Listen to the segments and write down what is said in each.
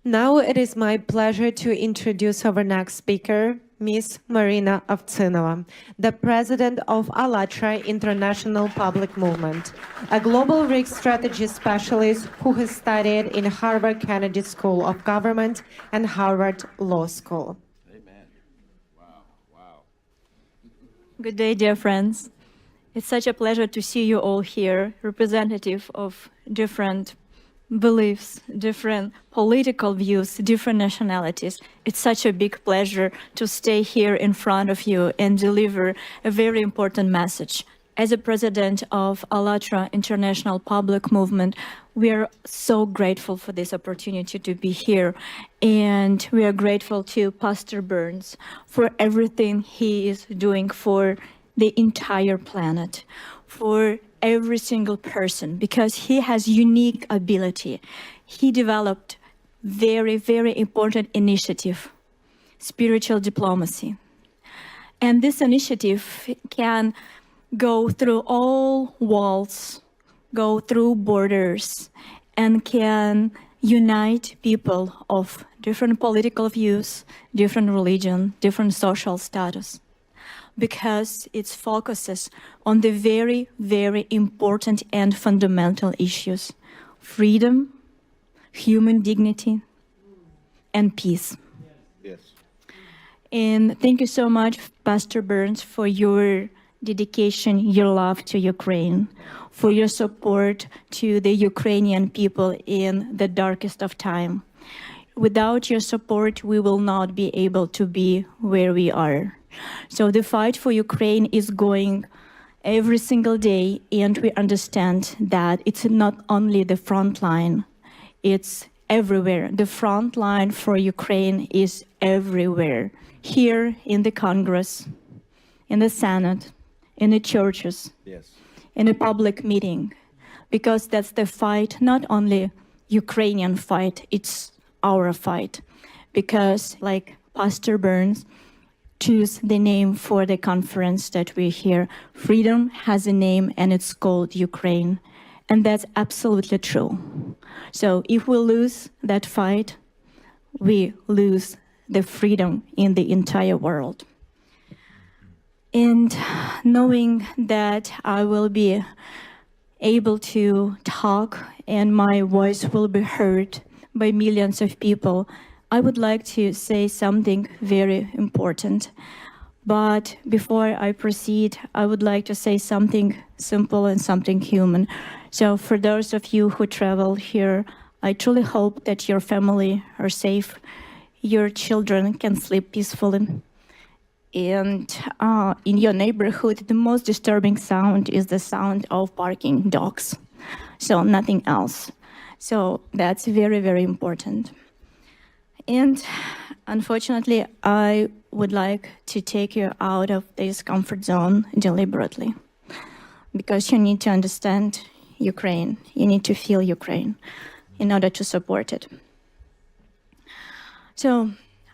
Now it is my pleasure to introduce our next speaker, Ms. Maryna Ovtsynova, the president of ALLATRA International Public Movement, a global risk strategy specialist who has studied in Harvard Kennedy School of Government and Harvard Law School. Amen. Wow. Good day, dear friends. It's such a pleasure to see you all here, representative of different beliefs, different political views, different nationalities. It's such a big pleasure to stay here in front of you and deliver a very important message. As a president of ALLATRA International Public Movement, we are so grateful for this opportunity to be here. And we are grateful to Pastor Burns for everything he is doing for the entire planet, for every single person, because he has unique ability. He developed very, very important initiative, spiritual diplomacy. And this initiative can go through all walls, go through borders, and can unite people of different political views, different religion, different social status, because it focuses on the very, very important and fundamental issues: freedom, human dignity, and peace. Yes. And thank you so much, Pastor Burns, for your dedication, your love to Ukraine, for your support to the Ukrainian people in the darkest of time. Without your support, we will not be able to be where we are. So the fight for Ukraine is going every single day, and we understand that it's not only the front line, it's everywhere. The front line for Ukraine is everywhere. Here in the Congress, in the Senate, in the churches, Yes. in a public meeting, because that's the fight, not only Ukrainian fight, it's our fight. Because like Pastor Burns choose the name for the conference that we're here, freedom has a name and it's called Ukraine. And that's absolutely true. So if we lose that fight, we lose the freedom in the entire world. And knowing that I will be able to talk and my voice will be heard by millions of people, I would like to say something very important. But before I proceed, I would like to say something simple and something human. So for those of you who travel here, I truly hope that your family are safe, your children can sleep peacefully. And in your neighborhood, the most disturbing sound is the sound of barking dogs. So nothing else. So that's very, very important. And unfortunately, I would like to take you out of this comfort zone deliberately, because you need to understand Ukraine. You need to feel Ukraine in order to support it. So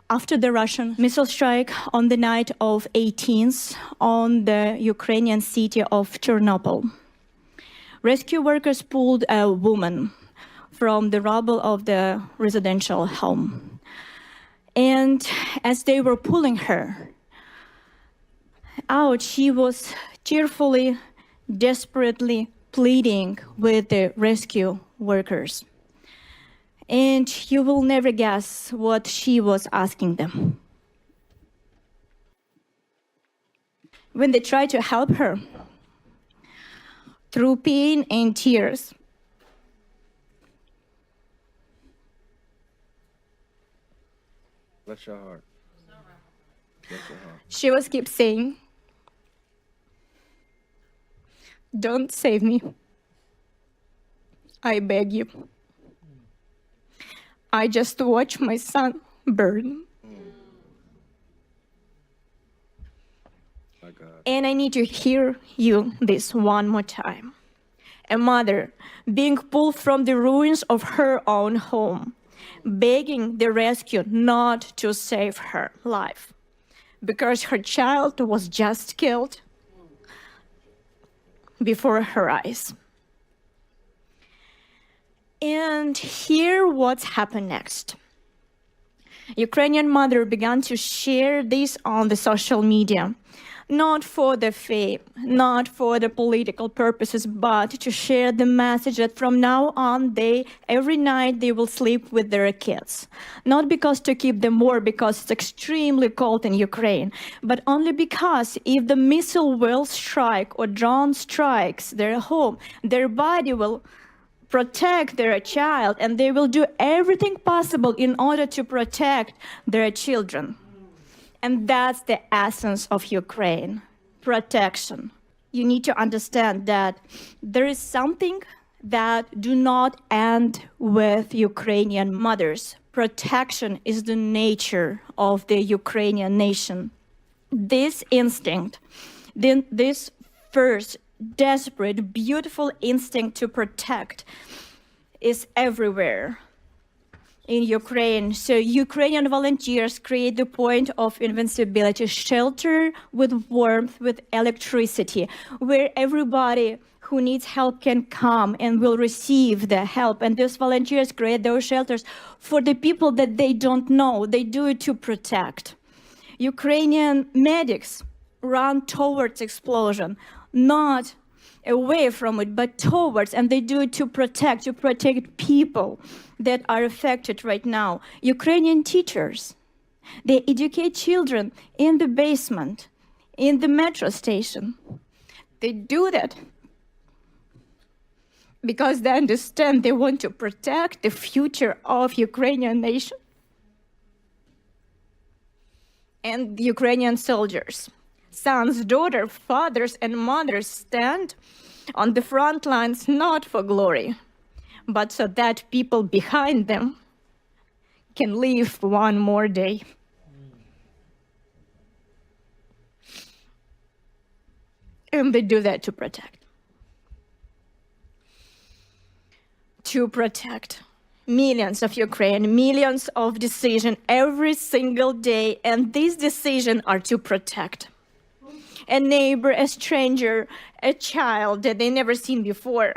after the Russian missile strike on the night of 18th on the Ukrainian city of Chernobyl, rescue workers pulled a woman from the rubble of the residential home. And as they were pulling her out, she was tearfully, desperately pleading with the rescue workers. And you will never guess what she was asking them. When they tried to help her, through pain and tears, Bless your heart. Bless your heart. she was keep saying, "Don't save me. I beg you. I just watch my son burn. My God. And I need to hear you this one more time. A mother being pulled from the ruins of her own home, begging the rescue not to save her life because her child was just killed before her eyes. And here what's happened next. Ukrainian mother began to share this on the social media, not for the fame, not for the political purposes, but to share the message that from now on, every night they will sleep with their kids. Not because to keep them warm, because it's extremely cold in Ukraine, but only because if the missile will strike or drone strikes their home, their body will protect their child, and they will do everything possible in order to protect their children. And that's the essence of Ukraine, protection. You need to understand that there is something that do not end with Ukrainian mothers. Protection is the nature of the Ukrainian nation. This instinct, this first desperate, beautiful instinct to protect is everywhere in Ukraine. So Ukrainian volunteers create the point of invincibility, shelter with warmth, with electricity, where everybody who needs help can come and will receive the help. And these volunteers create those shelters for the people that they don't know. They do it to protect. Ukrainian medics run towards explosion, not away from it, but towards, and they do it to protect people that are affected right now. Ukrainian teachers, they educate children in the basement, in the metro station. They do that because they understand they want to protect the future of Ukrainian nation and Ukrainian soldiers. Sons, daughters, fathers, and mothers stand on the front lines not for glory, but so that people behind them can live one more day. And they do that to protect. To protect millions of Ukraine, millions of decisions every single day, and these decisions are to protect a neighbor, a stranger, a child that they never seen before.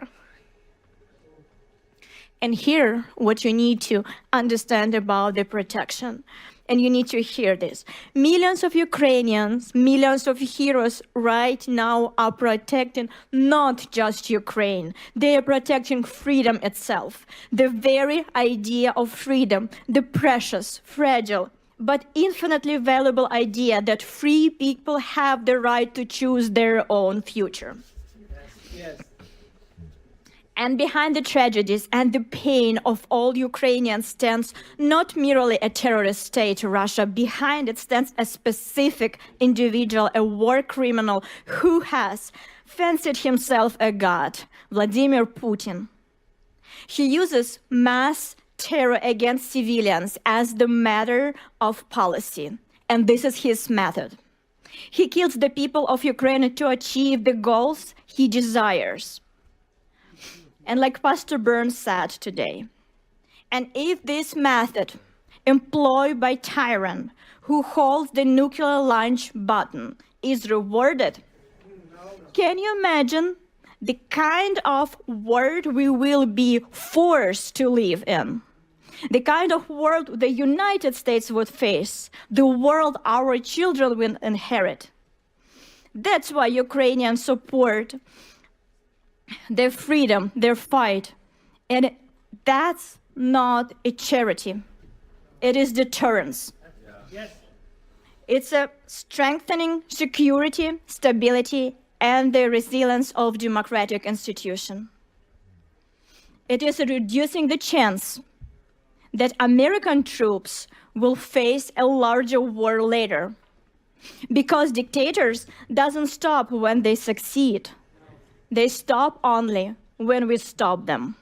And here, what you need to understand about the protection, and you need to hear this. Millions of Ukrainians, millions of heroes right now are protecting not just Ukraine. They are protecting freedom itself. The very idea of freedom, the precious, fragile, but infinitely valuable idea that free people have the right to choose their own future. Yes. And behind the tragedies and the pain of all Ukrainians stands not merely a terrorist state, Russia. Behind it stands a specific individual, a war criminal who has fancied himself a god, Vladimir Putin. He uses mass terror against civilians as the matter of policy, and this is his method. He kills the people of Ukraine to achieve the goals he desires. And like Pastor Burns said today, and if this method employed by tyrant who holds the nuclear launch button is rewarded, can you imagine the kind of world we will be forced to live in? The kind of world the United States would face, the world our children will inherit. That's why Ukrainians support their freedom, their fight. And that's not a charity. It is deterrence. Yes. It's a strengthening security, stability, and the resilience of democratic institutions. It is reducing the chance that American troops will face a larger war later, because dictators doesn't stop when they succeed. They stop only when we stop them.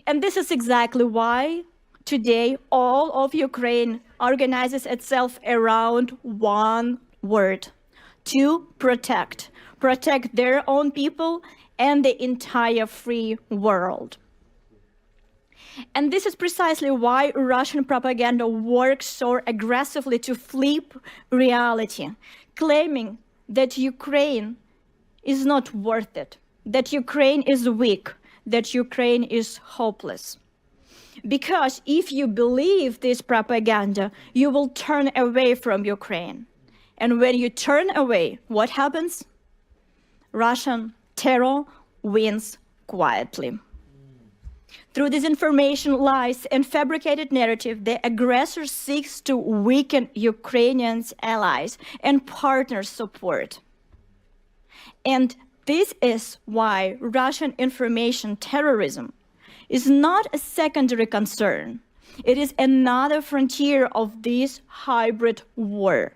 And this is exactly why today all of Ukraine organizes itself around one word: to protect. Protect their own people and the entire free world. And this is precisely why Russian propaganda works so aggressively to flip reality, claiming that Ukraine is not worth it, that Ukraine is weak, that Ukraine is hopeless. Because if you believe this propaganda, you will turn away from Ukraine. And when you turn away, what happens? Russian terror wins quietly. Through disinformation, lies, and fabricated narrative, the aggressor seeks to weaken Ukrainians' allies and partners' support. And this is why Russian information terrorism is not a secondary concern. It is another frontier of this hybrid war.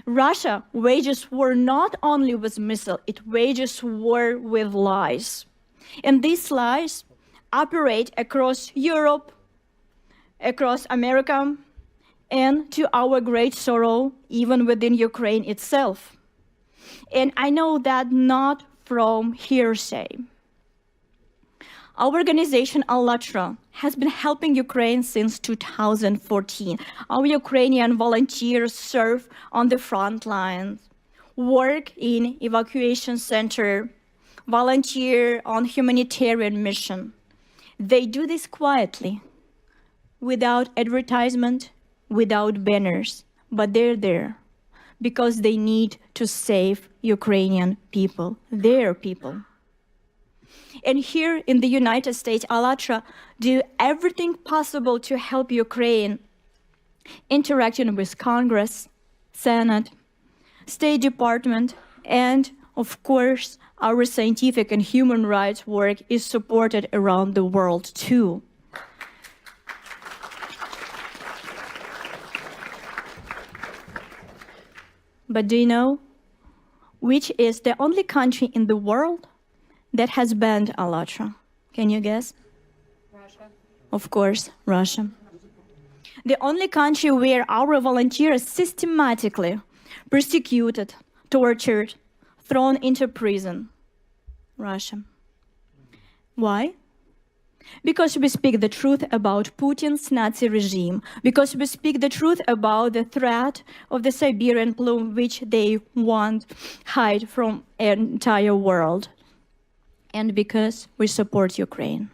Russia wages war not only with missiles, it wages war with lies. And these lies operate across Europe, across America, and to our great sorrow, even within Ukraine itself. And I know that not from hearsay. Our organization, ALLATRA, has been helping Ukraine since 2014. Our Ukrainian volunteers serve on the front lines, work in evacuation center, volunteer on humanitarian mission. They do this quietly, without advertisement, without banners, but they're there because they need to save Ukrainian people, their people. And here in the United States, ALLATRA do everything possible to help Ukraine, interacting with Congress, Senate, State Department, and of course, our scientific and human rights work is supported around the world too. But do you know which is the only country in the world that has banned ALLATRA? Can you guess? Russia. Of course, Russia. The only country where our volunteers systematically persecuted, tortured, thrown into prison. Russia. Why? Because we speak the truth about Putin's Nazi regime, because we speak the truth about the threat of the Siberian plume, which they want hide from an entire world, and because we support Ukraine.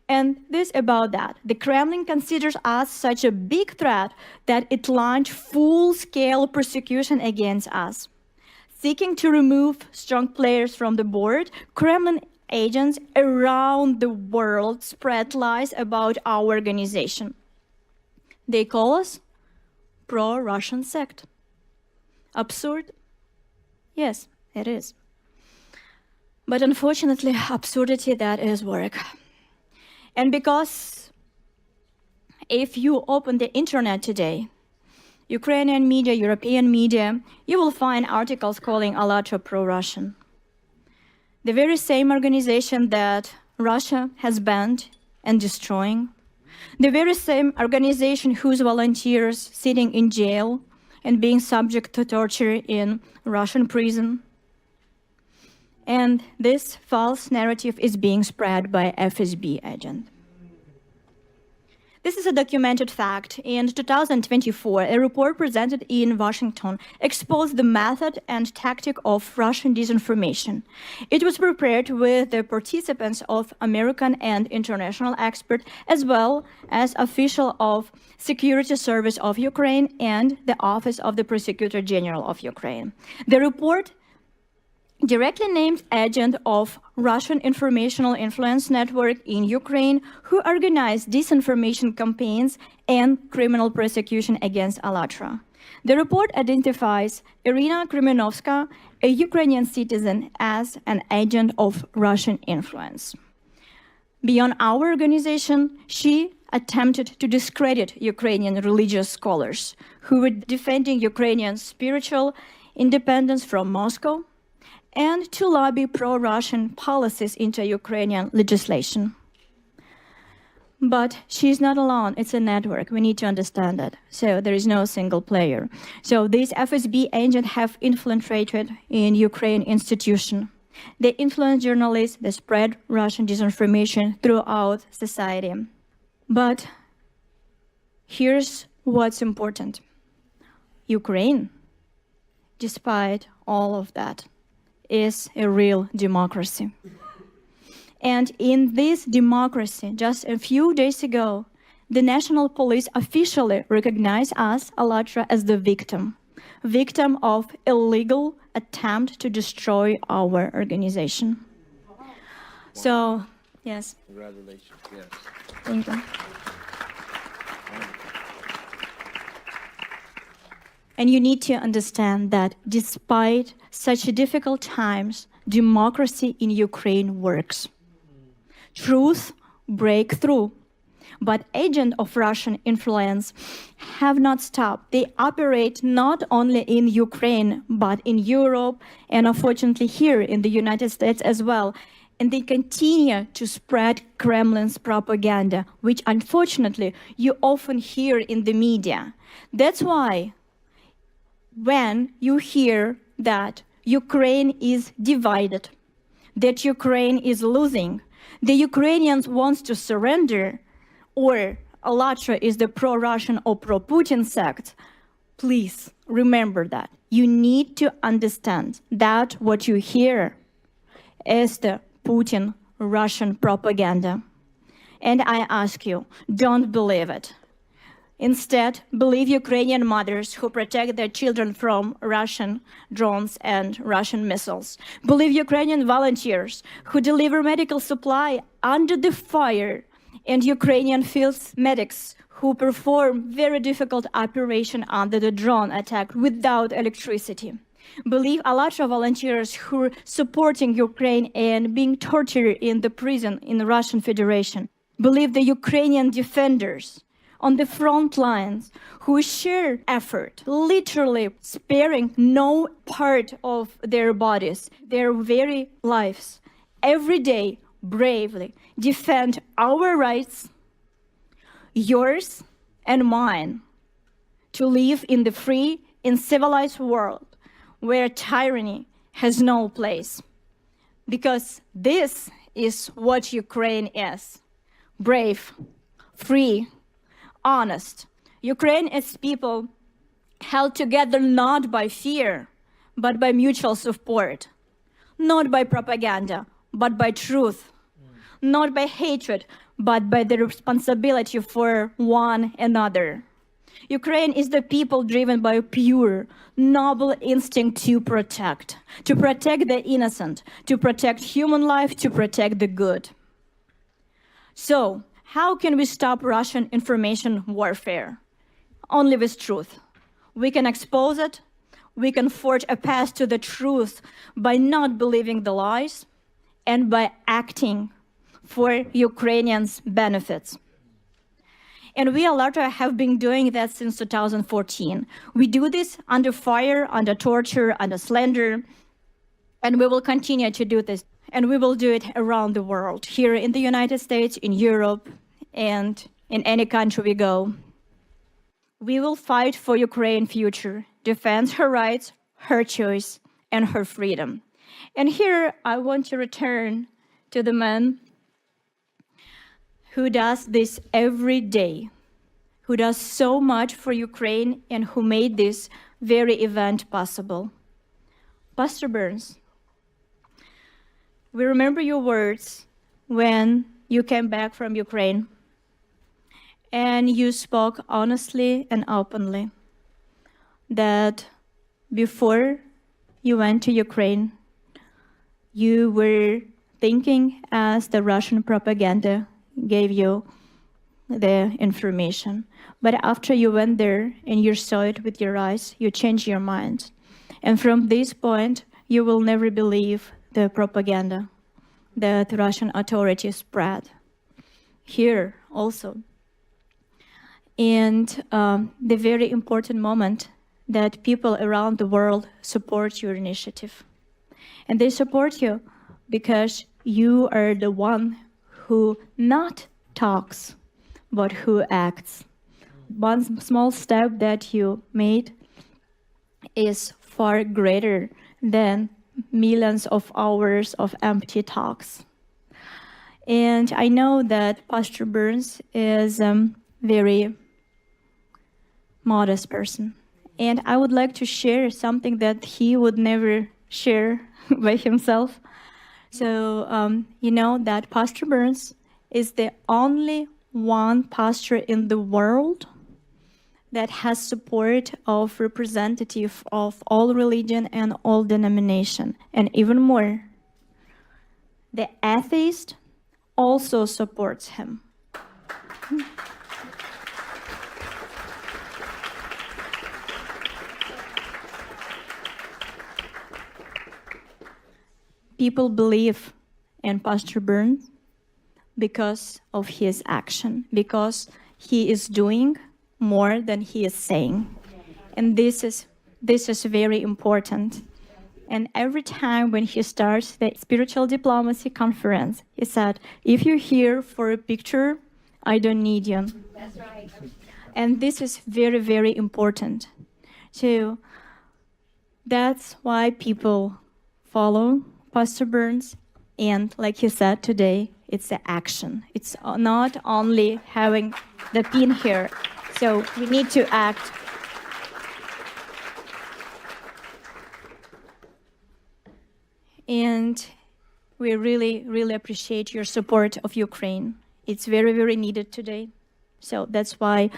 And this about that. The Kremlin considers us such a big threat that it launched full-scale persecution against us. Seeking to remove strong players from the board, Kremlin agents around the world spread lies about our organization. They call us pro-Russian sect. Absurd? Yes, it is. But unfortunately, absurdity, that is work. And because if you open the internet today, Ukrainian media, European media, you will find articles calling ALLATRA pro-Russian. The very same organization that Russia has banned and destroying, the very same organization whose volunteers sitting in jail and being subject to torture in Russian prison. And this false narrative is being spread by FSB agent. This is a documented fact. In 2024, a report presented in Washington exposed the method and tactic of Russian disinformation. It was prepared with the participants of American and international experts, as well as officials of Security Service of Ukraine and the Office of the Prosecutor General of Ukraine. The report directly named agent of Russian informational influence network in Ukraine who organized disinformation campaigns and criminal prosecution against ALLATRA. The report identifies Irina Krymenovska, a Ukrainian citizen, as an agent of Russian influence. Beyond our organization, she attempted to discredit Ukrainian religious scholars who were defending Ukrainian spiritual independence from Moscow, and to lobby pro-Russian policies into Ukrainian legislation. But she's not alone, it's a network, we need to understand that. So there is no single player. So these FSB agents have infiltrated in Ukraine institution. They influence journalists, they spread Russian disinformation throughout society. But here's what's important. Ukraine, despite all of that, is a real democracy. And in this democracy, just a few days ago, the national police officially recognized us, ALLATRA, as the victim of illegal attempt to destroy our organization. So, yes, Congratulations. Yes. thank you. And you need to understand that despite such difficult times, democracy in Ukraine works. Truth break through. But agents of Russian influence have not stopped. They operate not only in Ukraine, but in Europe, and unfortunately here in the United States as well. And they continue to spread Kremlin's propaganda, which unfortunately you often hear in the media. That's why when you hear that Ukraine is divided, that Ukraine is losing, the Ukrainians want to surrender, or ALLATRA is the pro-Russian or pro-Putin sect, please remember that. You need to understand that what you hear is the Putin Russian propaganda. And I ask you, don't believe it. Instead, believe Ukrainian mothers who protect their children from Russian drones and Russian missiles. Believe Ukrainian volunteers who deliver medical supply under the fire, and Ukrainian field medics who perform very difficult operation under the drone attack without electricity. Believe ALLATRA volunteers who are supporting Ukraine and being tortured in the prison in the Russian Federation. Believe the Ukrainian defenders on the front lines who share effort, literally sparing no part of their bodies, their very lives, every day bravely defend our rights, yours and mine, to live in the free and civilized world where tyranny has no place. Because this is what Ukraine is: brave, free, honest. Ukraine is people held together not by fear, but by mutual support, not by propaganda, but by truth, not by hatred, but by the responsibility for one another. Ukraine is the people driven by a pure, noble instinct to protect the innocent, to protect human life, to protect the good. So, how can we stop Russian information warfare? Only with truth. We can expose it. We can forge a path to the truth by not believing the lies and by acting for Ukrainians' benefits. And we, ALLATRA, have been doing that since 2014. We do this under fire, under torture, under slander, and we will continue to do this. And we will do it around the world, here in the United States, in Europe, and in any country we go. We will fight for Ukraine's future, defend her rights, her choice, and her freedom. And here I want to return to the man who does this every day, who does so much for Ukraine and who made this very event possible. Pastor Burns, we remember your words when you came back from Ukraine and you spoke honestly and openly that before you went to Ukraine, you were thinking as the Russian propaganda gave you the information. But after you went there and you saw it with your eyes, you changed your mind. And from this point, you will never believe the propaganda that Russian authorities spread. Here also. And the very important moment that people around the world support your initiative. And they support you because you are the one who not talks, but who acts. One small step that you made is far greater than millions of hours of empty talks. And I know that Pastor Burns is a very modest person. And I would like to share something that he would never share by himself. So you know that Pastor Burns is the only one pastor in the world that has support of representative of all religion and all denomination. And even more, the atheist also supports him. People believe in Pastor Burns because of his action, because he is doing more than he is saying. And this is very important. And every time when he starts the spiritual diplomacy conference, he said, if you're here for a picture, I don't need you. That's right. And this is very, very important. So that's why people follow Pastor Burns. And like he said today, it's the action. It's not only having the pin here. So we need to act. And we really, really appreciate your support of Ukraine. It's very, very needed today. So that's why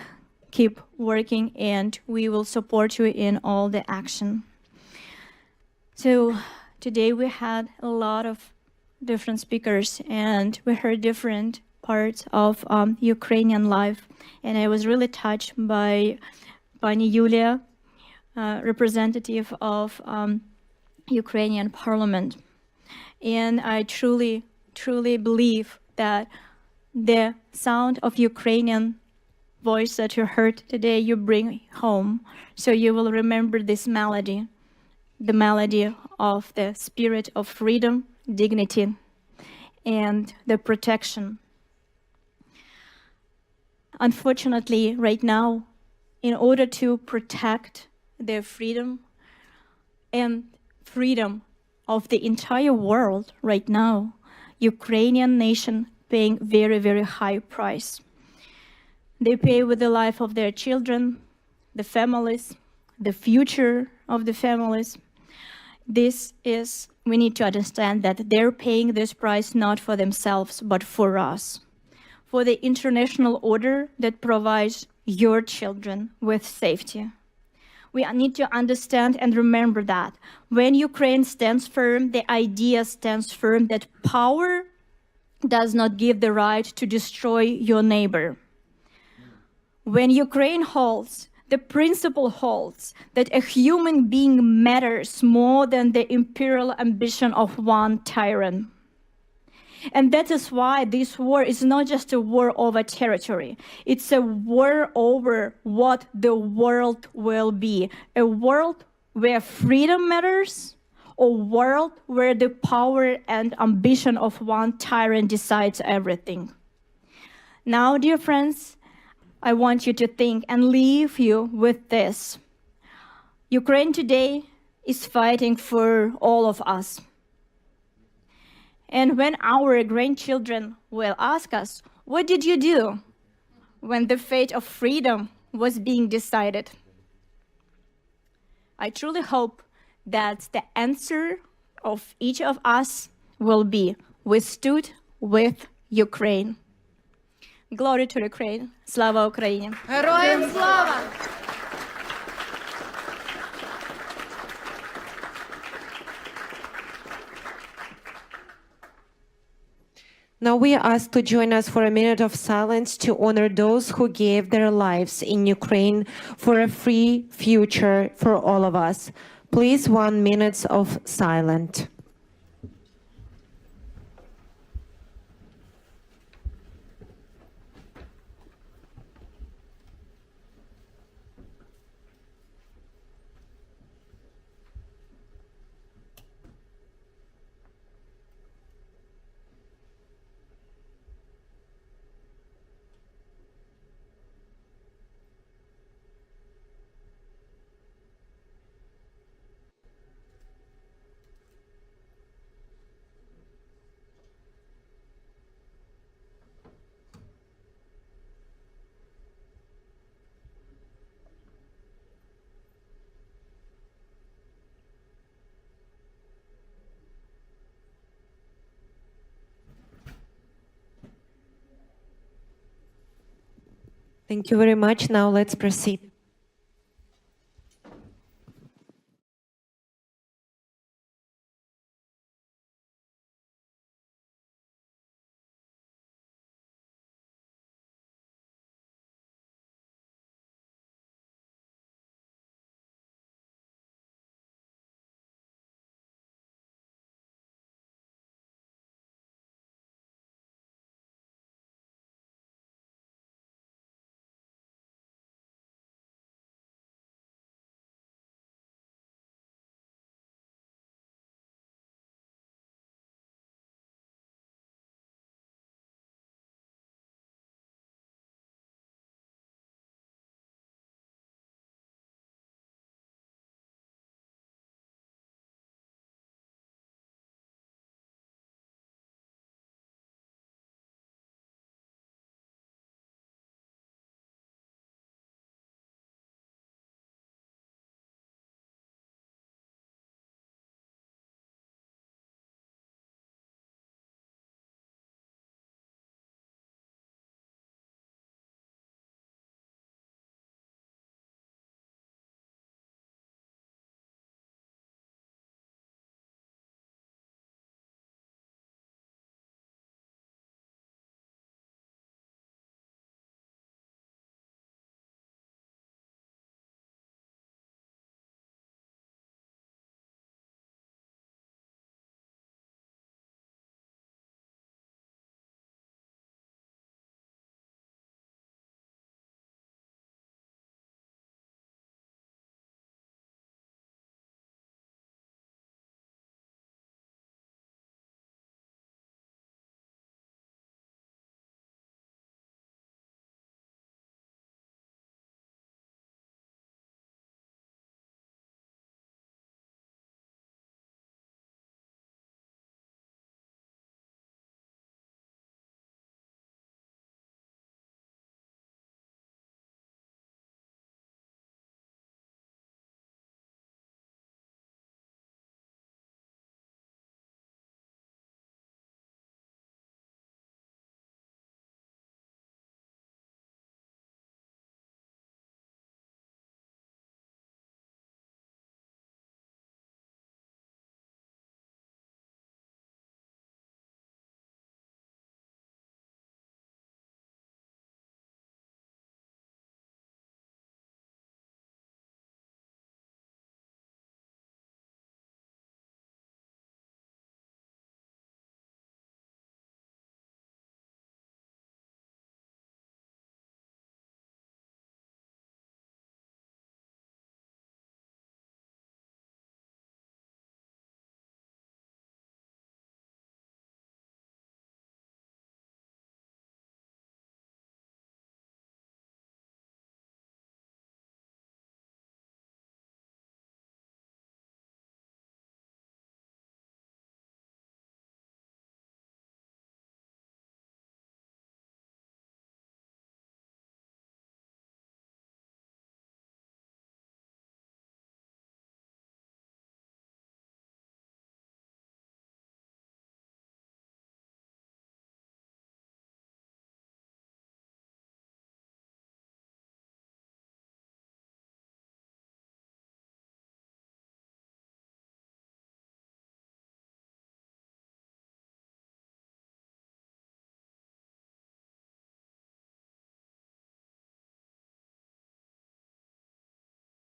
keep working and we will support you in all the action. So today we had a lot of different speakers and we heard different parts of Ukrainian life. And I was really touched by Pani Yulia, representative of Ukrainian parliament. And I truly, truly believe that the sound of Ukrainian voice that you heard today, you bring home. So you will remember this melody, the melody of the spirit of freedom, dignity, and the protection. Unfortunately, right now, in order to protect their freedom and freedom of the entire world right now, Ukrainian nation paying very, very high price. They pay with the life of their children, the families, the future of the families. We need to understand that they're paying this price not for themselves, but for us, for the international order that provides your children with safety. We need to understand and remember that when Ukraine stands firm, the idea stands firm that power does not give the right to destroy your neighbor. When Ukraine holds, the principle holds that a human being matters more than the imperial ambition of one tyrant. And that is why this war is not just a war over territory. It's a war over what the world will be. A world where freedom matters, a world where the power and ambition of one tyrant decides everything. Now, dear friends, I want you to think and leave you with this. Ukraine today is fighting for all of us. And when our grandchildren will ask us, what did you do when the fate of freedom was being decided? I truly hope that the answer of each of us will be, we stood with Ukraine. Glory to Ukraine. Slava Україні. Героям слава! Now we are asked to join us for a minute of silence to honor those who gave their lives in Ukraine for a free future for all of us. Please, 1 minute of silence. Thank you very much. Now let's proceed.